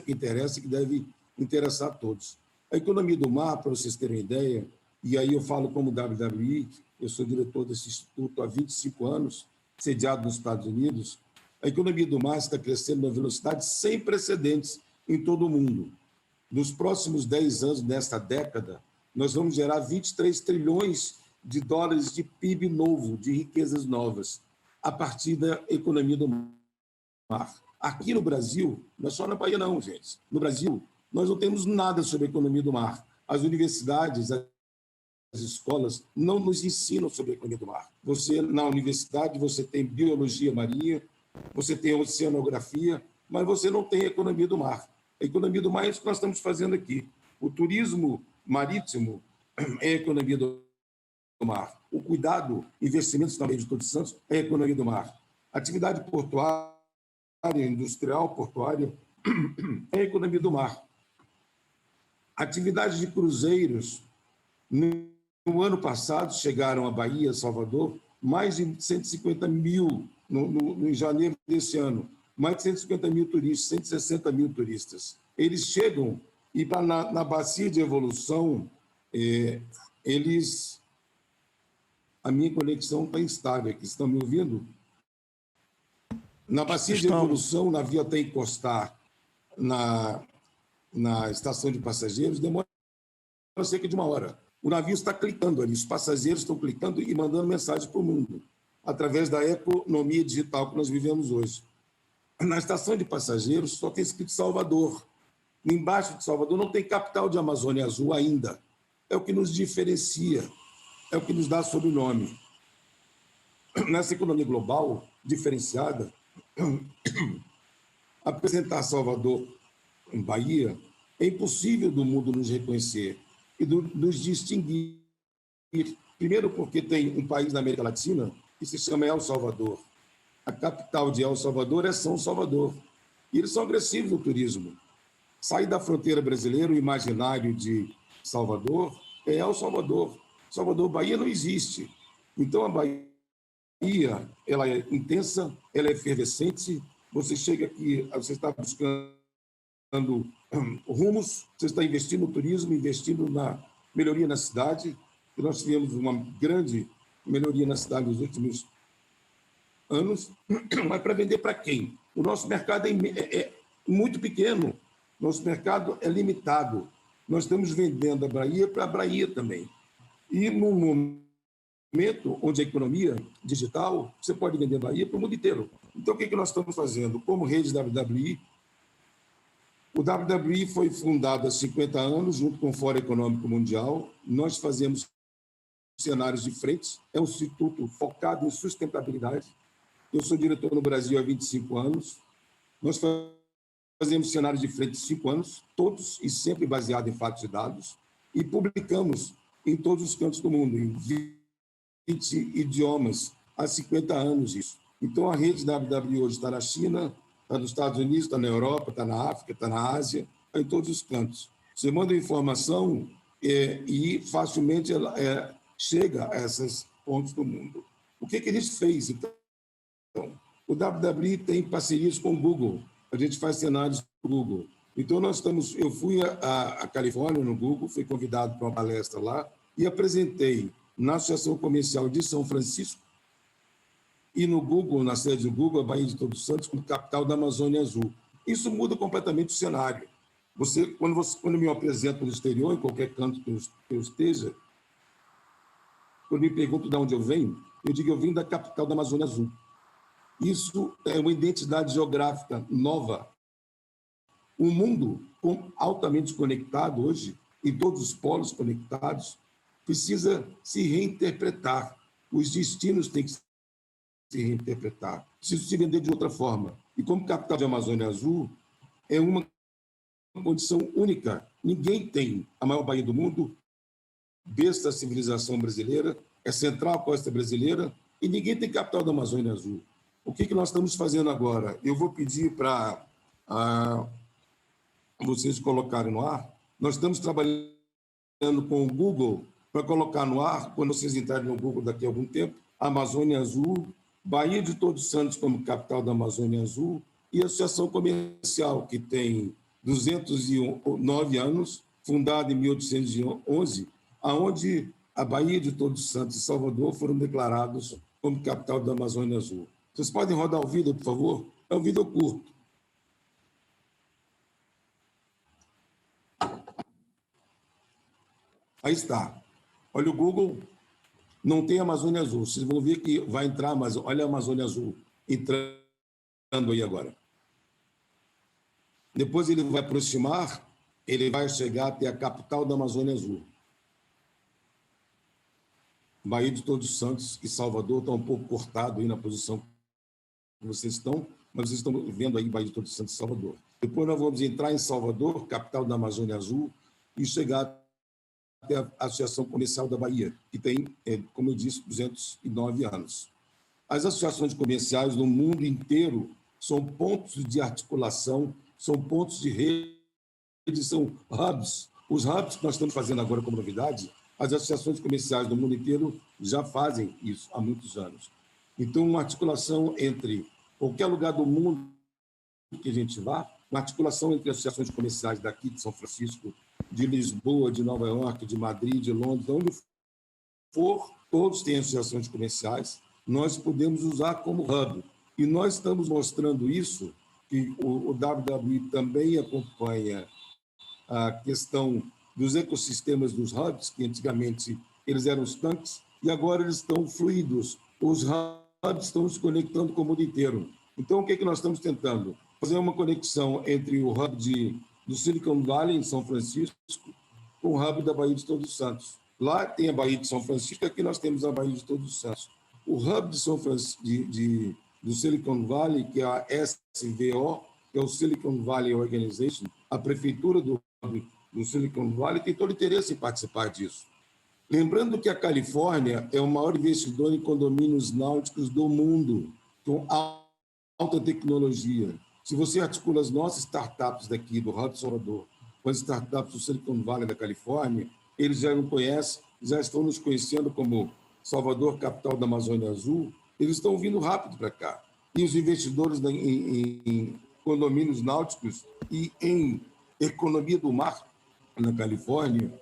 interessa e que deve interessar a todos. A economia do mar, para vocês terem ideia, e aí eu falo como WWI, eu sou diretor desse instituto há 25 anos, sediado nos Estados Unidos, A economia do mar está crescendo numa velocidade sem precedentes em todo o mundo. Nos próximos 10 anos, nesta década, nós vamos gerar 23 trilhões de dólares de PIB novo, de riquezas novas, a partir da economia do mar. Aqui no Brasil, não é só na Bahia não, gente. No Brasil, nós não temos nada sobre a economia do mar. As universidades, as escolas não nos ensinam sobre a economia do mar. Você, na universidade, você tem biologia marinha, você tem oceanografia, mas você não tem economia do mar. A economia do mar é isso que nós estamos fazendo aqui. O turismo marítimo é a economia do mar. O cuidado, investimentos também de Todos Santos é a economia do mar. A atividade portuária, industrial, portuária, é a economia do mar. Atividades de cruzeiros, no ano passado, chegaram à Bahia, Salvador, mais de 150 mil, em janeiro desse ano, mais de 150 mil turistas, 160 mil turistas. Eles chegam e, na bacia de evolução, eles... A minha conexão está instável aqui, estão me ouvindo? Na bacia de evolução, o navio até encostar na estação de passageiros, demora cerca de 1 hora. O navio está clicando ali, os passageiros estão clicando e mandando mensagem para o mundo, através da economia digital que nós vivemos hoje. Na estação de passageiros só tem escrito Salvador. Embaixo de Salvador não tem capital de Amazônia Azul ainda. É o que nos diferencia, é o que nos dá sobrenome. Nessa economia global diferenciada, apresentar Salvador em Bahia é impossível do mundo nos reconhecer e nos distinguir. Primeiro porque tem um país na América Latina que se chama El Salvador. A capital de El Salvador é São Salvador. E eles são agressivos no turismo. Sair da fronteira brasileira, o imaginário de Salvador é El Salvador. Salvador, Bahia não existe. Então, a Bahia, ela é intensa, ela é efervescente. Você chega aqui, você está buscando rumos, você está investindo no turismo, investindo na melhoria na cidade. E nós tivemos uma grande melhoria na cidade nos últimos anos. Mas para vender para quem? O nosso mercado é muito pequeno. Nosso mercado é limitado. Nós estamos vendendo a Bahia para a Bahia também. E no momento onde a economia digital, você pode vender a Bahia para o mundo inteiro. Então, o que nós estamos fazendo? Como rede WWE, o WWE foi fundado há 50 anos, junto com o Fórum Econômico Mundial. Nós fazemos cenários de frente. É um instituto focado em sustentabilidade. Eu sou diretor no Brasil há 25 anos. Nós fazemos cenários de frente de 5 anos, todos e sempre baseados em fatos e dados, e publicamos em todos os cantos do mundo, em 20 idiomas, há 50 anos isso. Então, a rede WWE hoje está na China, está nos Estados Unidos, está na Europa, está na África, está na Ásia, está em todos os cantos. Você manda informação e facilmente ela chega a esses pontos do mundo. O que a gente fez, então? O WWE tem parcerias com o Google. A gente faz cenários para o Google. Então, eu fui à Califórnia, no Google, fui convidado para uma palestra lá e apresentei na Associação Comercial de São Francisco e no Google, na sede do Google, a Bahia de Todos Santos, como capital da Amazônia Azul. Isso muda completamente o cenário. Quando me apresento no exterior, em qualquer canto que eu esteja, quando me perguntam de onde eu venho, eu digo que eu vim da capital da Amazônia Azul. Isso é uma identidade geográfica nova. Um mundo altamente conectado hoje, e todos os polos conectados, precisa se reinterpretar. Os destinos têm que se reinterpretar. Precisa se vender de outra forma. E como capital de Amazônia Azul, é uma condição única. Ninguém tem a maior Bahia do mundo, berço da civilização brasileira, é central a costa brasileira, e ninguém tem capital da Amazônia Azul. O que nós estamos fazendo agora? Eu vou pedir para vocês colocarem no ar. Nós estamos trabalhando com o Google para colocar no ar, quando vocês entrarem no Google daqui a algum tempo, Amazônia Azul, Bahia de Todos Santos como capital da Amazônia Azul e a Associação Comercial, que tem 209 anos, fundada em 1811, onde a Bahia de Todos Santos e Salvador foram declarados como capital da Amazônia Azul. Vocês podem rodar o vídeo, por favor? É um vídeo curto. Aí está. Olha o Google, não tem Amazônia Azul. Vocês vão ver que vai entrar, mas olha a Amazônia Azul entrando aí agora. Depois ele vai aproximar, ele vai chegar até a capital da Amazônia Azul. Baía de Todos os Santos e Salvador está um pouco cortado aí na posição que vocês estão, mas vocês estão vendo aí Baía de Todos os Santos e Salvador. Depois nós vamos entrar em Salvador, capital da Amazônia Azul, e chegar até a Associação Comercial da Bahia, que tem, como eu disse, 209 anos. As associações comerciais no mundo inteiro são pontos de articulação, são pontos de rede, são hubs. Os hubs que nós estamos fazendo agora como novidade, as associações comerciais do mundo inteiro já fazem isso há muitos anos. Então, uma articulação entre qualquer lugar do mundo que a gente vá, uma articulação entre associações comerciais daqui de São Francisco, de Lisboa, de Nova York, de Madrid, de Londres, de onde for, todos têm associações comerciais, nós podemos usar como hub. E nós estamos mostrando isso, que o WWE também acompanha a questão dos ecossistemas dos hubs, que antigamente eles eram os tanques, e agora eles estão fluidos. Os hubs estão se conectando com o mundo inteiro. Então, o que é que nós estamos tentando? Fazer uma conexão entre o hub do Silicon Valley, em São Francisco, com o hub da Baía de Todos os Santos. Lá tem a Baía de São Francisco, aqui nós temos a Baía de Todos os Santos. O hub de São Francisco, do Silicon Valley, que é a SVO, que é o Silicon Valley Organization, a prefeitura do Silicon Valley tem todo interesse em participar disso. Lembrando que a Califórnia é o maior investidor em condomínios náuticos do mundo, com alta tecnologia. Se você articula as nossas startups daqui, do Hub Salvador, com as startups do Silicon Valley da Califórnia, eles já nos conhecem, já estão nos conhecendo como Salvador, capital da Amazônia Azul, eles estão vindo rápido para cá. E os investidores em condomínios náuticos e em economia do mar na Califórnia,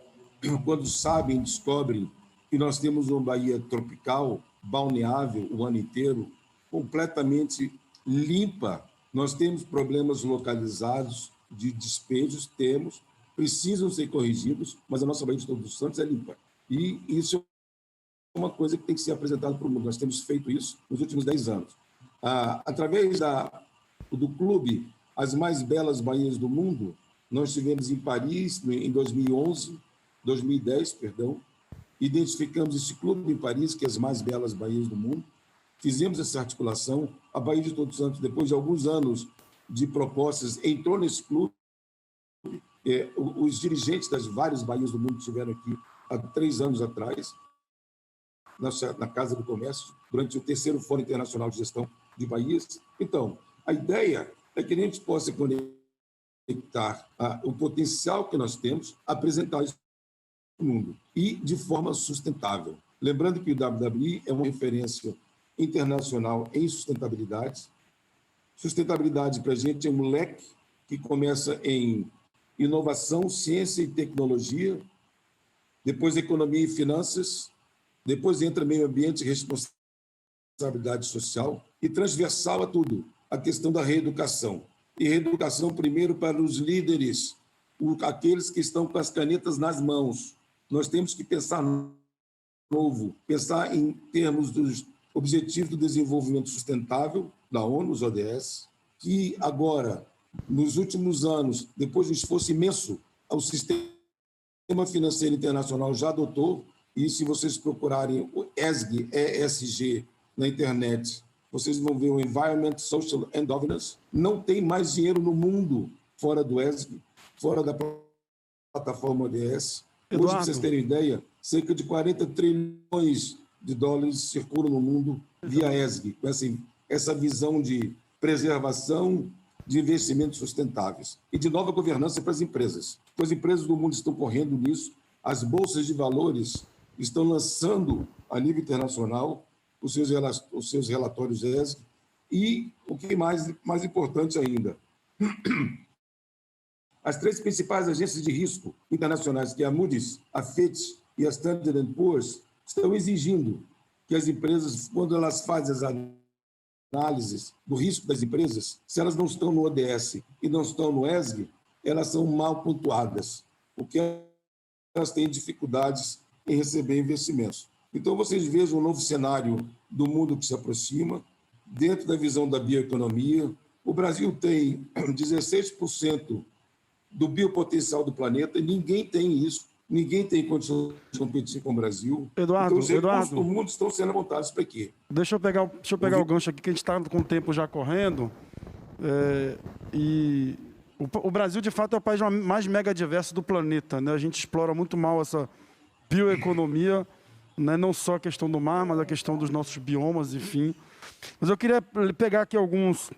quando sabem, descobrem que nós temos uma baía tropical, balneável o ano inteiro, completamente limpa. Nós temos problemas localizados de despejos, precisam ser corrigidos, mas a nossa Baía de Todos os Santos é limpa. E isso é uma coisa que tem que ser apresentada para o mundo. Nós temos feito isso nos últimos 10 anos. Através do clube As Mais Belas Baías do Mundo, nós tivemos em Paris, em 2010, identificamos esse clube em Paris, que é As Mais Belas Baías do Mundo, fizemos essa articulação, a Baía de Todos os Santos, depois de alguns anos de propostas, entrou nesse clube. Os dirigentes das várias baías do mundo estiveram aqui há 3 anos atrás, na Casa do Comércio, durante o 3º Fórum Internacional de Gestão de Baías. Então, a ideia é que a gente possa conectar o potencial que nós temos, apresentar isso para o mundo, e de forma sustentável. Lembrando que o WWE é uma referência internacional em sustentabilidade. Sustentabilidade, para a gente, é um leque que começa em inovação, ciência e tecnologia, depois economia e finanças, depois entra meio ambiente e responsabilidade social, e transversal a tudo, a questão da reeducação. E reeducação primeiro para os líderes, aqueles que estão com as canetas nas mãos. Nós temos que pensar novo, pensar em termos dos Objetivos do Desenvolvimento Sustentável, da ONU, os ODS, que agora, nos últimos anos, depois de um esforço imenso, o Sistema Financeiro Internacional já adotou, e se vocês procurarem o ESG na internet, vocês vão ver o Environment, Social and Governance. Não tem mais dinheiro no mundo fora do ESG, fora da plataforma ODS. Hoje, para vocês terem ideia, cerca de 40 trilhões de dólares circulam no mundo via ESG, com essa visão de preservação de investimentos sustentáveis e de nova governança para as empresas. As empresas do mundo estão correndo nisso, as bolsas de valores estão lançando a nível internacional os seus relatórios ESG e, o que mais importante ainda, as 3 principais agências de risco internacionais, que é a Moody's, a Fitch e a Standard & Poor's, estão exigindo que as empresas, quando elas fazem as análises do risco das empresas, se elas não estão no ODS e não estão no ESG, elas são mal pontuadas, porque elas têm dificuldades em receber investimentos. Então, vocês vejam um novo cenário do mundo que se aproxima, dentro da visão da bioeconomia. O Brasil tem 16% do biopotencial do planeta, e ninguém tem isso, ninguém tem condição de competir com o Brasil. Eduardo, então, os recursos Eduardo, do mundo estão sendo apontados para quê? Deixa eu pegar o gancho aqui, que a gente está com o tempo já correndo. E o Brasil, de fato, é o país mais mega diverso do planeta, né? A gente explora muito mal essa bioeconomia, né? Não só a questão do mar, mas a questão dos nossos biomas, enfim. Mas eu queria pegar aqui alguns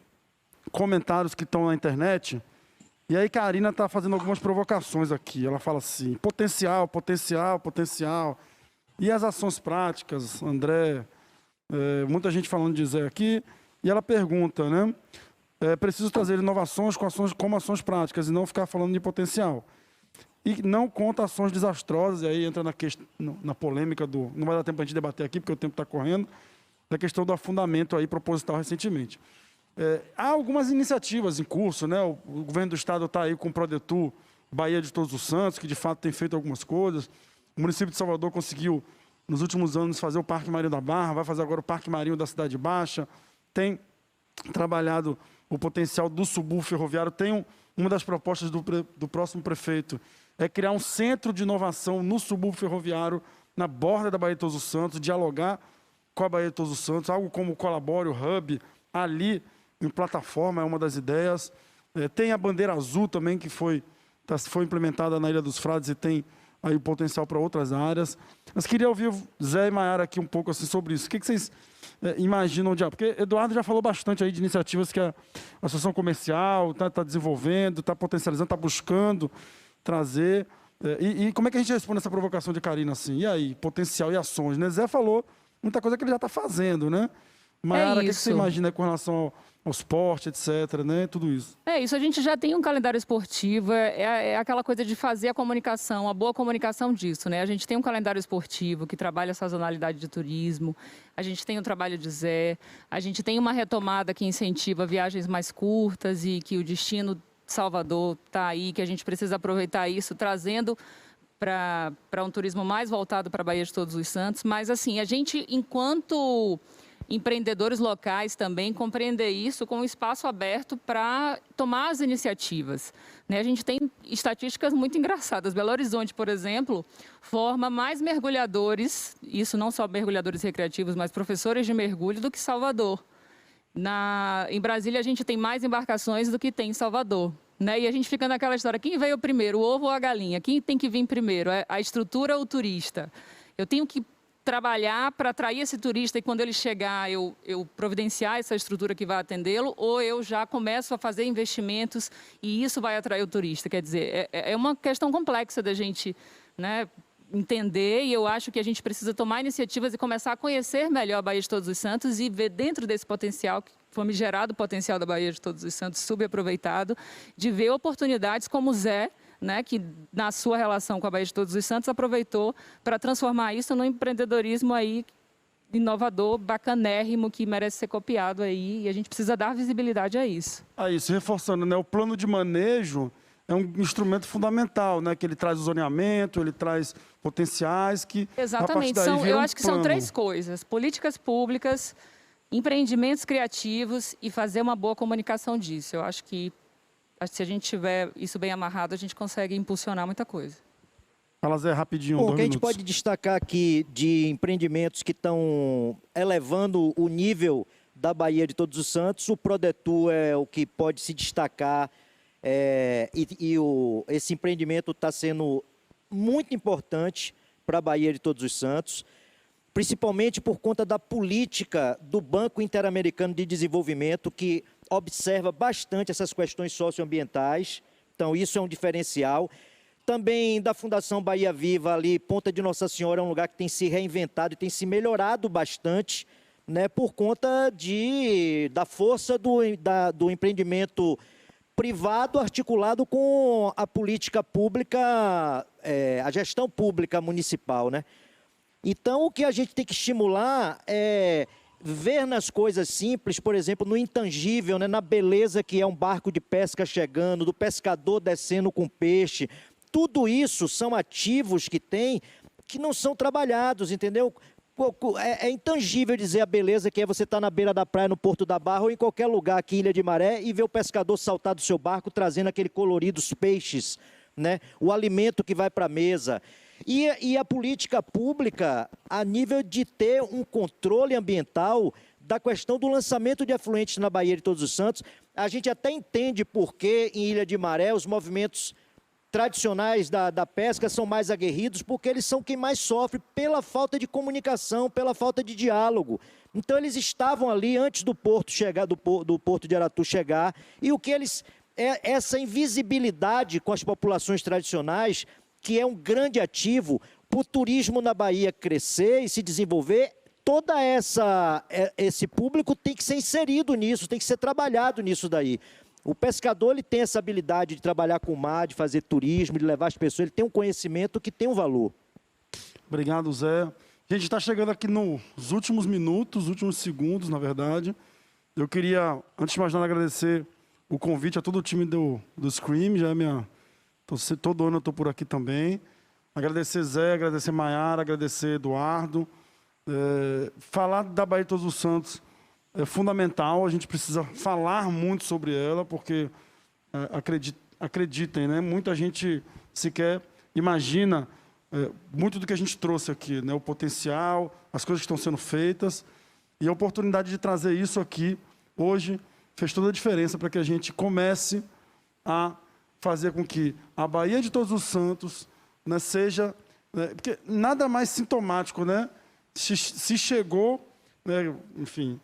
comentários que estão na internet. E aí, Karina está fazendo algumas provocações aqui. Ela fala assim: potencial, potencial, potencial. E as ações práticas, André? Muita gente falando de Zé aqui. E ela pergunta, né? Preciso trazer inovações como ações práticas e não ficar falando de potencial. E não conta ações desastrosas. E aí entra na polêmica do... Não vai dar tempo para a gente debater aqui, porque o tempo está correndo. Da questão do afundamento aí proposital recentemente. Há algumas iniciativas em curso, né? O governo do estado está aí com o Prodetur, Baía de Todos os Santos, que de fato tem feito algumas coisas. O município de Salvador conseguiu, nos últimos anos, fazer o Parque Marinho da Barra, vai fazer agora o Parque Marinho da Cidade Baixa, tem trabalhado o potencial do subúrbio ferroviário. Tem uma das propostas do próximo prefeito, é criar um centro de inovação no subúrbio ferroviário, na borda da Baía de Todos os Santos, dialogar com a Baía de Todos os Santos, algo como o Colabore, o Hub, ali em plataforma, é uma das ideias. Tem a bandeira azul também, que foi implementada na Ilha dos Frades e tem aí o potencial para outras áreas. Mas queria ouvir o Zé e Maiara aqui um pouco assim, sobre isso. O que vocês imaginam de... Porque Eduardo já falou bastante aí de iniciativas que a Associação Comercial está desenvolvendo, está potencializando, está buscando trazer. E como é que a gente responde essa provocação de Karina assim? E aí, potencial e ações, né? Zé falou muita coisa que ele já está fazendo, né? Maiara, o que você imagina com relação ao esporte, etc., né? Tudo isso. Isso, a gente já tem um calendário esportivo, é aquela coisa de fazer a comunicação, a boa comunicação disso, né? A gente tem um calendário esportivo que trabalha a sazonalidade de turismo, a gente tem o trabalho de Zé, a gente tem uma retomada que incentiva viagens mais curtas e que o destino Salvador está aí, que a gente precisa aproveitar isso, trazendo para um turismo mais voltado para a Baía de Todos os Santos. Mas, assim, a gente, enquanto empreendedores locais também, compreender isso com um espaço aberto para tomar as iniciativas, né? A gente tem estatísticas muito engraçadas. Belo Horizonte, por exemplo, forma mais mergulhadores, isso não só mergulhadores recreativos, mas professores de mergulho, do que Salvador. Em Brasília, a gente tem mais embarcações do que tem em Salvador, né? E a gente fica naquela história: quem veio primeiro, o ovo ou a galinha? Quem tem que vir primeiro? A estrutura ou o turista? Eu tenho que trabalhar para atrair esse turista e, quando ele chegar, eu providenciar essa estrutura que vai atendê-lo, ou eu já começo a fazer investimentos e isso vai atrair o turista? Quer dizer, é uma questão complexa da gente, né, entender, e eu acho que a gente precisa tomar iniciativas e começar a conhecer melhor a Baía de Todos os Santos e ver dentro desse potencial, famigerado potencial da Baía de Todos os Santos, subaproveitado, de ver oportunidades como o Zé, né, que na sua relação com a Baía de Todos os Santos aproveitou para transformar isso num empreendedorismo aí inovador, bacanérrimo, que merece ser copiado aí, e a gente precisa dar visibilidade a isso. Isso, reforçando, né, o plano de manejo é um instrumento fundamental, né, que ele traz o zoneamento, ele traz potenciais que... Exatamente, eu acho que são três coisas: políticas públicas, empreendimentos criativos e fazer uma boa comunicação disso. Eu acho que se a gente tiver isso bem amarrado, a gente consegue impulsionar muita coisa. Fala, Zé, rapidinho, 2 minutos. O que a gente minutos. pode destacar aqui de empreendimentos que estão elevando o nível da Baía de Todos os Santos, o Prodetur é o que pode se destacar, esse empreendimento está sendo muito importante para a Baía de Todos os Santos, principalmente por conta da política do Banco Interamericano de Desenvolvimento, que observa bastante essas questões socioambientais. Então, isso é um diferencial. Também da Fundação Bahia Viva, ali, Ponta de Nossa Senhora, é um lugar que tem se reinventado e tem se melhorado bastante, né, por conta da força do empreendimento privado articulado com a política pública, a gestão pública municipal, né? Então, o que a gente tem que estimular é ver nas coisas simples, por exemplo, no intangível, né, na beleza que é um barco de pesca chegando, do pescador descendo com peixe, tudo isso são ativos que tem que não são trabalhados, entendeu? É intangível dizer a beleza que é você estar na beira da praia, no Porto da Barra ou em qualquer lugar aqui, Ilha de Maré, e ver o pescador saltar do seu barco trazendo aquele colorido, os peixes, né? O alimento que vai para a mesa. E a política pública, a nível de ter um controle ambiental da questão do lançamento de afluentes na Baía de Todos os Santos, a gente até entende por que em Ilha de Maré os movimentos tradicionais da pesca são mais aguerridos, porque eles são quem mais sofre pela falta de comunicação, pela falta de diálogo. Então eles estavam ali antes do porto chegar, do Porto de Aratu chegar, e o que eles essa invisibilidade com as populações tradicionais, que é um grande ativo para o turismo na Bahia crescer e se desenvolver, esse público tem que ser inserido nisso, tem que ser trabalhado nisso daí. O pescador ele tem essa habilidade de trabalhar com o mar, de fazer turismo, de levar as pessoas, ele tem um conhecimento que tem um valor. Obrigado, Zé. A gente está chegando aqui nos últimos minutos, últimos segundos, na verdade. Eu queria, antes de mais nada, agradecer o convite a todo o time do Scream, já é todo ano eu estou por aqui também. Agradecer Zé, agradecer Maiara, agradecer Eduardo. Falar da Baía de Todos os Santos é fundamental, a gente precisa falar muito sobre ela, porque, acreditem, né? Muita gente sequer imagina muito do que a gente trouxe aqui, né? O potencial, as coisas que estão sendo feitas, e a oportunidade de trazer isso aqui, hoje, fez toda a diferença para que a gente comece a fazer com que a Baía de Todos os Santos, né, seja... porque nada mais sintomático, né? Se chegou... enfim,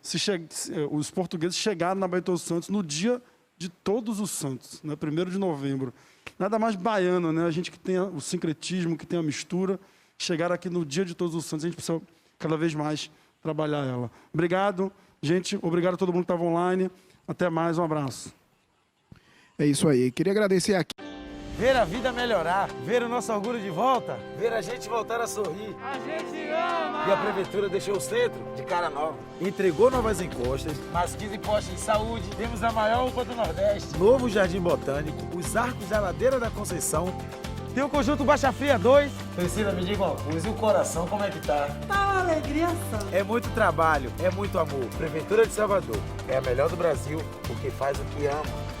os portugueses chegaram na Baía de Todos os Santos no dia de Todos os Santos, né, 1º de novembro. Nada mais baiano, né? A gente que tem o sincretismo, que tem a mistura, chegar aqui no dia de Todos os Santos, a gente precisa cada vez mais trabalhar ela. Obrigado, gente. Obrigado a todo mundo que estava online. Até mais, um abraço. É isso aí. Queria agradecer aqui. Ver a vida melhorar, ver o nosso orgulho de volta, ver a gente voltar a sorrir. A gente ama! E a Prefeitura deixou o centro de cara nova. Entregou novas encostas, mais 15 postos de saúde, temos a maior UPA do Nordeste, novo Jardim Botânico, os arcos da Ladeira da Conceição, tem o Conjunto Baixa Fria 2. Priscila, me diga uma coisa, e o coração como é que tá? Tá uma alegria só. É muito trabalho, é muito amor. Prefeitura de Salvador é a melhor do Brasil porque faz o que ama.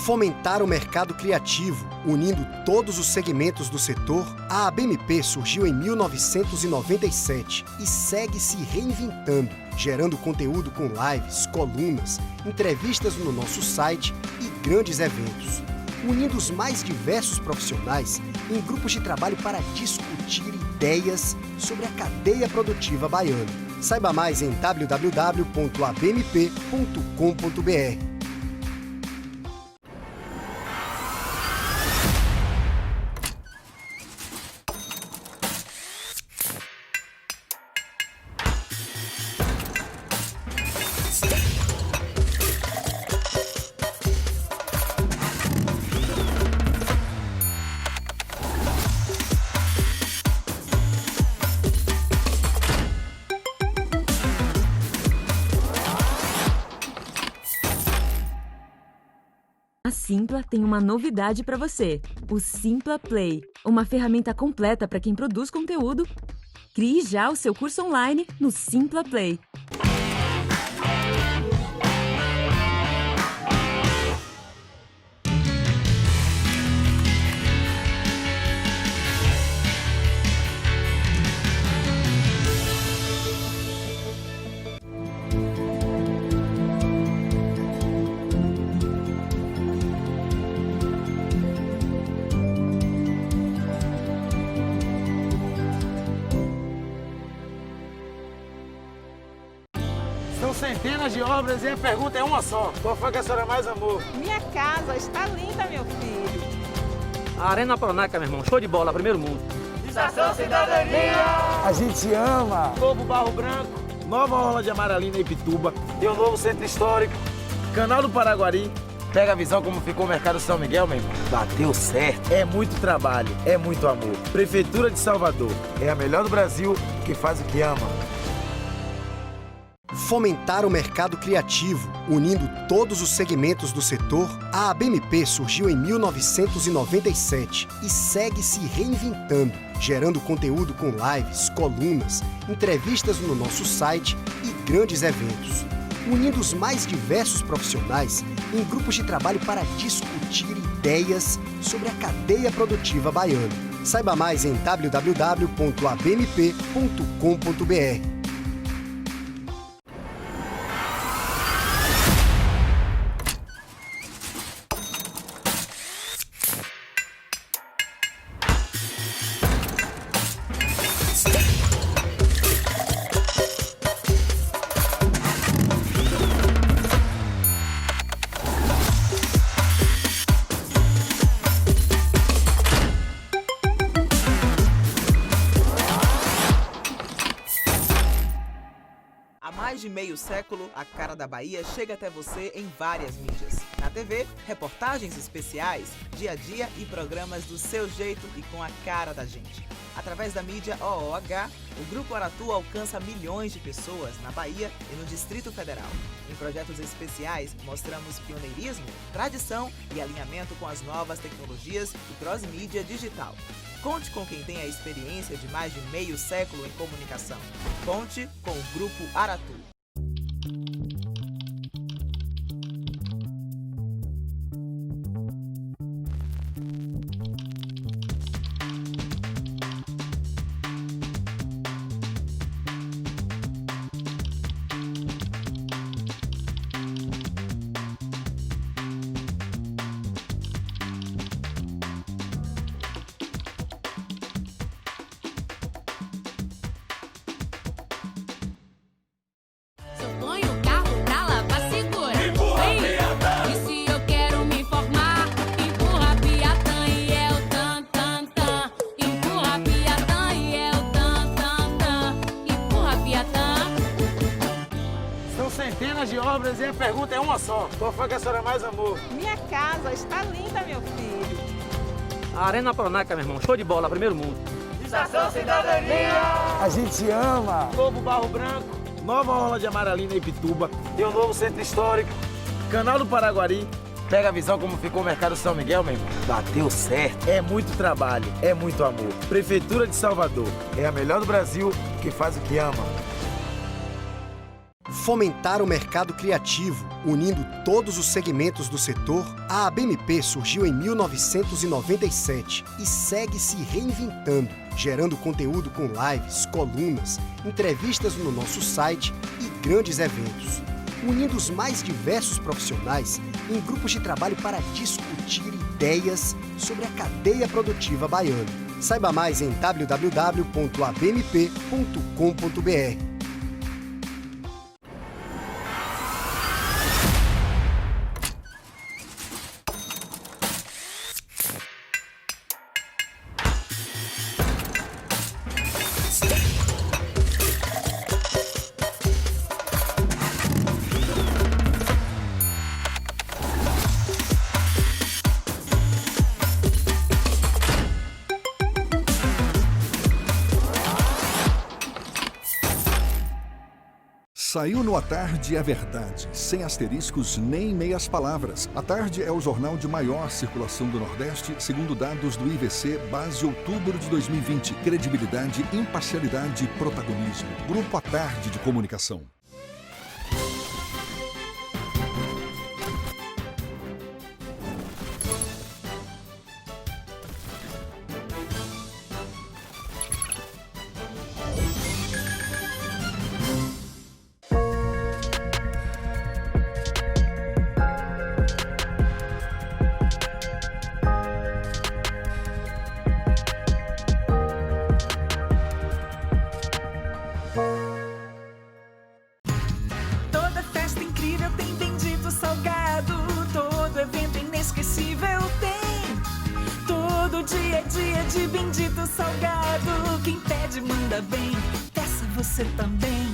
Fomentar o mercado criativo, unindo todos os segmentos do setor, a ABMP surgiu em 1997 e segue se reinventando, gerando conteúdo com lives, colunas, entrevistas no nosso site e grandes eventos, unindo os mais diversos profissionais em grupos de trabalho para discutir ideias sobre a cadeia produtiva baiana. Saiba mais em www.abmp.com.br. A Simpla tem uma novidade para você, o Simpla Play, uma ferramenta completa para quem produz conteúdo. Crie já o seu curso online no Simpla Play. São centenas de obras e a pergunta é uma só. Qual foi que a senhora mais amou? Minha casa está linda, meu filho. A Arena Pronaca, meu irmão. Show de bola, primeiro mundo. Estação Cidadania! A gente ama! Novo Barro Branco, nova Orla de Amaralina e Pituba, tem um novo centro histórico, Canal do Paraguari. Pega a visão como ficou o Mercado São Miguel, meu irmão. Bateu certo. É muito trabalho, é muito amor. Prefeitura de Salvador é a melhor do Brasil que faz o que ama. Fomentar o mercado criativo, unindo todos os segmentos do setor, a ABMP surgiu em 1997 e segue se reinventando, gerando conteúdo com lives, colunas, entrevistas no nosso site e grandes eventos, unindo os mais diversos profissionais em grupos de trabalho para discutir ideias sobre a cadeia produtiva baiana. Saiba mais em www.abmp.com.br. Há mais de meio século, a Cara da Bahia chega até você em várias mídias. Na TV, reportagens especiais, dia a dia e programas do seu jeito e com a cara da gente. Através da mídia OOH, o Grupo Aratu alcança milhões de pessoas na Bahia e no Distrito Federal. Em projetos especiais, mostramos pioneirismo, tradição e alinhamento com as novas tecnologias e cross-mídia digital. Conte com quem tem a experiência de mais de meio século em comunicação. Conte com o Grupo Aratu. Centenas de obras e a pergunta é uma só. Qual foi que a senhora mais amou? Minha casa está linda, meu filho. A Arena Pronaca, meu irmão. Show de bola, primeiro mundo. Estação Cidadania! A gente ama! Novo Barro Branco, nova orla de Amaralina e Pituba, tem um novo centro histórico, Canal do Paraguari. Pega a visão como ficou o Mercado São Miguel, meu irmão. Bateu certo. É muito trabalho, é muito amor. Prefeitura de Salvador é a melhor do Brasil que faz o que ama. Fomentar o mercado criativo, unindo todos os segmentos do setor, a ABMP surgiu em 1997 e segue se reinventando, gerando conteúdo com lives, colunas, entrevistas no nosso site e grandes eventos, unindo os mais diversos profissionais em grupos de trabalho para discutir ideias sobre a cadeia produtiva baiana. Saiba mais em www.abmp.com.br. Saiu no A Tarde é Verdade, sem asteriscos nem meias palavras. A Tarde é o jornal de maior circulação do Nordeste, segundo dados do IVC, base outubro de 2020. Credibilidade, imparcialidade e protagonismo. Grupo A Tarde de Comunicação. Toda festa incrível tem Bendito Salgado, todo evento inesquecível tem. Todo dia é dia de Bendito Salgado, quem pede manda bem, peça você também.